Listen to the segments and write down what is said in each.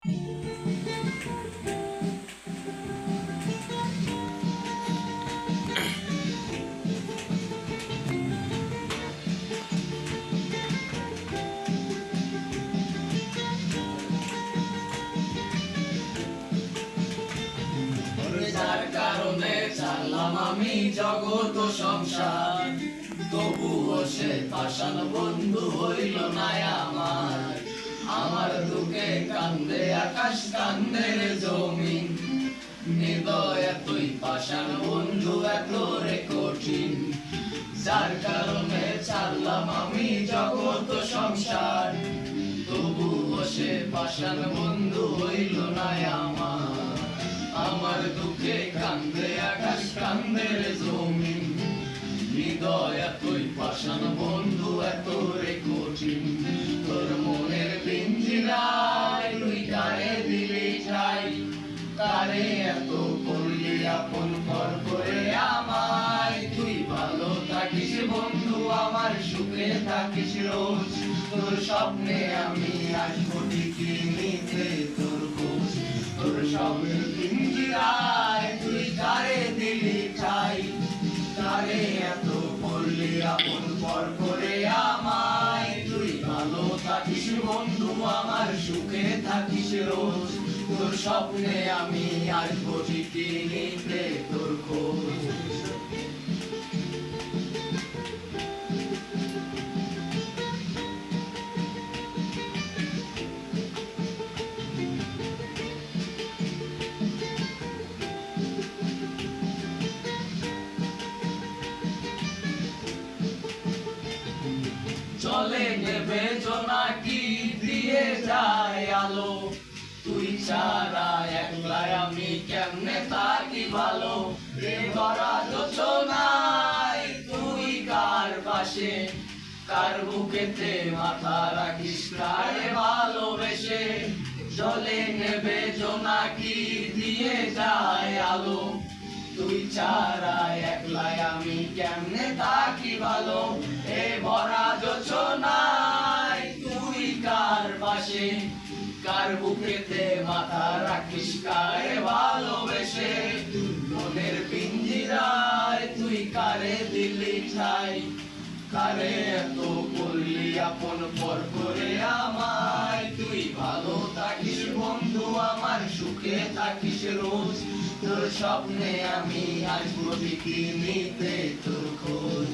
যার কারণে চাললাম আমি জগৎ ও সংসার, তবুও সে পাষাণ বন্ধু হইল না আমার। আমার দুঃখে কান্দে আকাশ, কান্দে রে জমিন, হৃদয় এতই পাষাণ বন্ধু এত রে কঠিন। যার কারণে ছাড়লাম আমি জগৎ ও সংসার, তবুও সে পাষাণ বন্ধু হইল না আমার। আমার দুঃখে কান্দে আকাশ, কান্দে রে জমিন, হৃদয় এতই পাষাণ বন্ধু এত রে কঠিন। তোর মনের পিঞ্জিরায় তুই কারে দিলি ঠাই, কারে এত করলি আপন পর করে আমায়। তুই ভালো থাকিস বন্ধু, আমার সুখে থাকিস রোজ, তোর স্বপ্নে আমি আসবো ঠিকই নিতে তোর খোঁজ। তোর স্বপ্নের পিঞ্জিরায় তুই কারে দিলি ঠাই, কারে এত করলি আপন পর করে আমায়। তুই ভালো থাকিস বন্ধু, আমার সুখে থাকিস রোজ, তোর স্বপ্নে আমি আসবো ঠিকই নিতে তোর খোঁজ। চলে নেবে জোনাকি দিয়ে যায় আলো, তুই ছাড়া একলা আমি কেমনে থাকি ভালো। এ ভরা যোচনায় তুই কার পাশে, কার বুকেতে মাথা রাখিস কারে ভালোবেসে। চলে নেবে জোনাকি দিয়ে যায় আলো, তুই ছাড়া একলা আমি কেমনে থাকি ভালো। এ ভরা যোচনায় তুই কার পাশে, কার বুকেতে মাথা রাখিস কারে ভালোবেসে। মনের পিঞ্জিরায় তুই কারে দিলি ঠাই, কারে এত করলি আপন পর করে আমায়। তুই ভালো থাকিস বন্ধু, আমার সুখে থাকিস রোজ, তোর স্বপ্নে আমি আসবো ঠিকই নিতে তোর খোঁজ।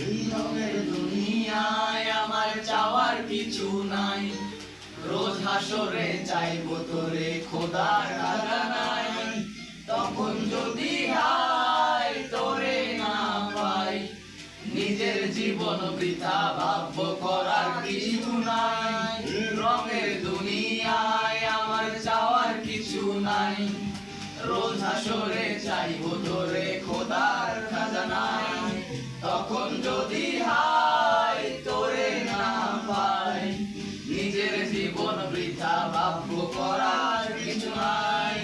এই রঙের দুনিয়ায় আমার চাওয়ার কিছু নাই, রোজ হাসরে চাইবো তোরে খোদার খাজানায়। তখন যদি হায় তোরে না পাই, নিজের জীবন বৃথা ভাববো করার কিছু নাই। রঙের দুনিয়ায় আমার চাওয়ার কিছু নাই, রোজ হাসরে চাইবো তোরে খোদার খাজানায়। তখন যদি হায় তোরে না পাই, নিজের জীবন বৃথা ভাববো করার কিছু নাই।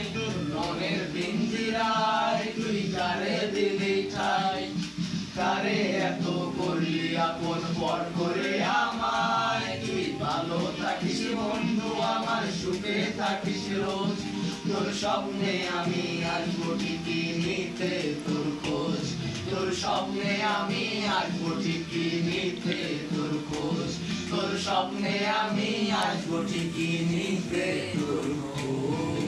মনের পিঞ্জিরায় তুই কারে দিলি ঠাই, কারে এত করলি আপন পর করে আমায়। তুই ভালো থাকিস বন্ধু, আমার সুখে থাকিস রোজ, তোর স্বপ্নে আমি আসবো ঠিকই নিতে তোর খোঁজ। তোর স্বপ্নে আমি আসবো ঠিকই নিতে তোর খোঁজ, তোর স্বপ্নে আমি আসবো ঠিকই নিতে তোর খোঁজ।